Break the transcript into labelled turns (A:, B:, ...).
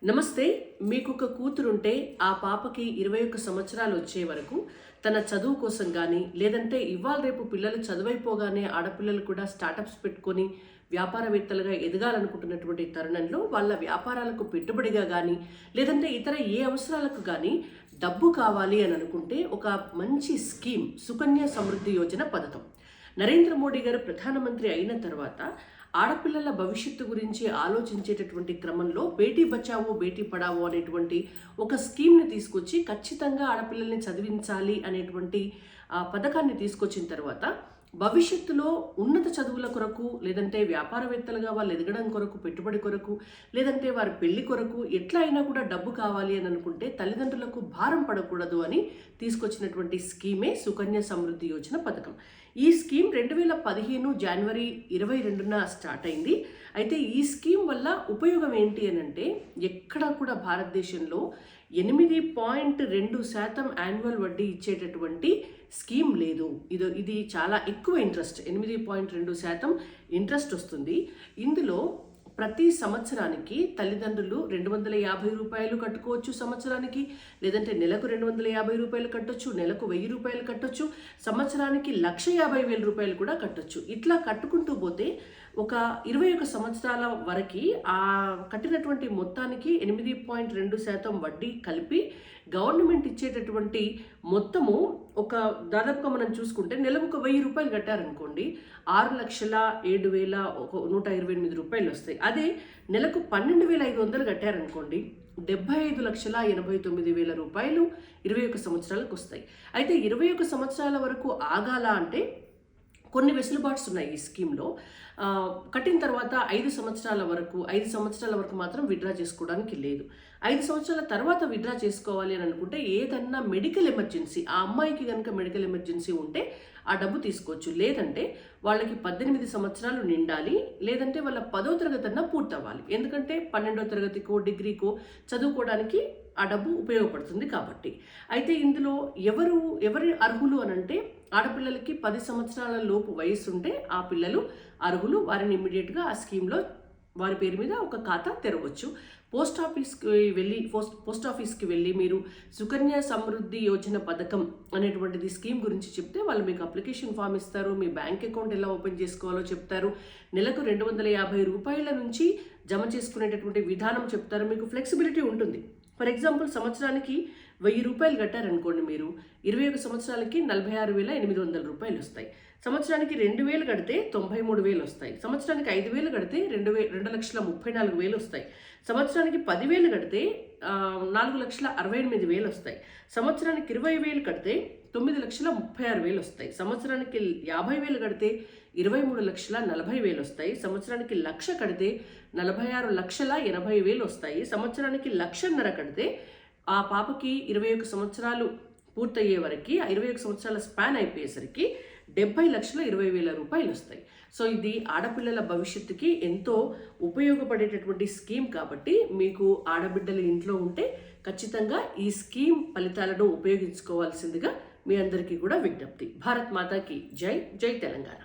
A: నమస్తే. మీకు ఒక కూతురుంటే ఆ పాపకి 21 సంవత్సరాలు వచ్చే వరకు తన చదువు కోసం కానీ లేదంటే ఇవాళ రేపు పిల్లలు చదువైపోగానే ఆడపిల్లలు కూడా స్టార్టప్స్ పెట్టుకొని వ్యాపారవేత్తలుగా ఎదగాలనుకుంటున్నటువంటి తరుణంలో వాళ్ళ వ్యాపారాలకు పెట్టుబడిగా కానీ లేదంటే ఇతర ఏ అవసరాలకు కానీ డబ్బు కావాలి అని అనుకుంటే ఒక మంచి స్కీమ్ సుకన్య సమృద్ధి యోజన పథకం. నరేంద్ర మోడీ గారు ప్రధానమంత్రి అయిన తర్వాత ఆడపిల్లల భవిష్యత్తు గురించి ఆలోచించేటటువంటి క్రమంలో బేటీ బచావో బేటీ పడావో అనేటువంటి ఒక స్కీమ్ని తీసుకొచ్చి ఖచ్చితంగా ఆడపిల్లల్ని చదివించాలి అనేటువంటి పథకాన్ని తీసుకొచ్చిన తర్వాత భవిష్యత్తులో ఉన్నత చదువుల కొరకు లేదంటే వ్యాపారవేత్తలుగా వాళ్ళు ఎదగడం కొరకు పెట్టుబడి కొరకు లేదంటే వారి పెళ్లి కొరకు ఎట్లా అయినా కూడా డబ్బు కావాలి అని అనుకుంటే తల్లిదండ్రులకు భారం పడకూడదు అని తీసుకొచ్చినటువంటి స్కీమే సుకన్య సమృద్ధి యోజన పథకం. ఈ స్కీమ్ 2015 జనవరి 22న స్టార్ట్ అయింది. అయితే ఈ స్కీమ్ వల్ల ఉపయోగం ఏంటి అని అంటే ఎక్కడా కూడా భారతదేశంలో 8.2% యాన్యువల్ వడ్డీ ఇచ్చేటటువంటి స్కీమ్ లేదు. ఇది చాలా ఎక్కువ ఇంట్రెస్ట్, 8.2% ఇంట్రెస్ట్ వస్తుంది. ఇందులో ప్రతి సంవత్సరానికి తల్లిదండ్రులు 250 రూపాయలు కట్టుకోవచ్చు సంవత్సరానికి, లేదంటే నెలకు 250 రూపాయలు కట్టొచ్చు, నెలకు 1000 రూపాయలు కట్టొచ్చు, సంవత్సరానికి 1,50,000 రూపాయలు కూడా కట్టొచ్చు. ఇట్లా కట్టుకుంటూ పోతే ఒక 21 సంవత్సరాల వరకు ఆ కట్టినటువంటి మొత్తానికి 8.2% వడ్డీ కలిపి గవర్నమెంట్ ఇచ్చేటటువంటి మొత్తము ఒక దాదాపుగా మనం చూసుకుంటే నెలకు ఒక 1000 రూపాయలు కట్టారనుకోండి 6,07,128 రూపాయలు వస్తాయి. అదే నెలకు 12,500 కట్టారనుకోండి 75,89,000 రూపాయలు 21 సంవత్సరాలకు వస్తాయి. అయితే 21 సంవత్సరాల వరకు ఆగాల అంటే కొన్ని వెసులుబాట్స్ ఉన్నాయి ఈ స్కీమ్లో. కట్టిన తర్వాత 5 సంవత్సరాల వరకు మాత్రం విత్డ్రా చేసుకోవడానికి లేదు. 5 సంవత్సరాల తర్వాత విత్డ్రా చేసుకోవాలి అని అనుకుంటే ఏదన్నా మెడికల్ ఎమర్జెన్సీ, ఆ అమ్మాయికి కనుక మెడికల్ ఎమర్జెన్సీ ఉంటే ఆ డబ్బు తీసుకోవచ్చు. లేదంటే వాళ్ళకి 18 సంవత్సరాలు నిండాలి, లేదంటే వాళ్ళ 10వ తరగతి అన్నా పూర్తవ్వాలి. ఎందుకంటే 12వ తరగతికో డిగ్రీకో చదువుకోవడానికి ఆ డబ్బు ఉపయోగపడుతుంది కాబట్టి. అయితే ఇందులో ఎవరి అర్హులు అనంటే ఆడపిల్లలకి 10 సంవత్సరాల లోపు వయసు ఉంటే ఆ పిల్లలు అర్హులు. వారిని ఇమ్మీడియట్గా ఆ స్కీమ్లో వారి పేరు మీద ఒక ఖాతా తెరవచ్చు. పోస్ట్ ఆఫీస్కి వెళ్ళి మీరు సుకన్య సమృద్ధి యోజన పథకం అనేటువంటిది స్కీమ్ గురించి చెప్తే వాళ్ళు మీకు అప్లికేషన్ ఫామ్ ఇస్తారు, మీ బ్యాంక్ అకౌంట్ ఎలా ఓపెన్ చేసుకోవాలో చెప్తారు, నెలకు 250 రూపాయల నుంచి జమ చేసుకునేటటువంటి విధానం చెప్తారు. మీకు ఫ్లెక్సిబిలిటీ ఉంటుంది. ఫర్ ఎగ్జాంపుల్ సంవత్సరానికి 1000 రూపాయలు కట్టారనుకోండి, మీరు 21 సంవత్సరాలకి 46,800 రూపాయలు వస్తాయి. సంవత్సరానికి 2,000 కడితే 93,000 వస్తాయి. సంవత్సరానికి 5,000 కడితే 2,34,000 వస్తాయి. సంవత్సరానికి 10,000 కడితే 4,68,000 వస్తాయి. సంవత్సరానికి 20,000 కడితే 9,36,000 వస్తాయి. సంవత్సరానికి 50,000 కడితే 23,40,000 వస్తాయి. సంవత్సరానికి 1,00,000 కడితే 46,80,000 వస్తాయి. సంవత్సరానికి 1,50,000 కడితే ఆ పాపకి 21 సంవత్సరాలు పూర్తయ్యే వరకు 21 సంవత్సరాల స్పాన్ అయిపోయేసరికి 70,20,000 రూపాయలు వస్తాయి. సో ఇది ఆడపిల్లల భవిష్యత్తుకి ఎంతో ఉపయోగపడేటటువంటి స్కీమ్ కాబట్టి మీకు ఆడబిడ్డలు ఇంట్లో ఉంటే ఖచ్చితంగా ఈ స్కీమ్ ఫలితాలను ఉపయోగించుకోవాల్సిందిగా మీ అందరికీ కూడా విజ్ఞప్తి. భారత్ మాతాకి జై. జై తెలంగాణ.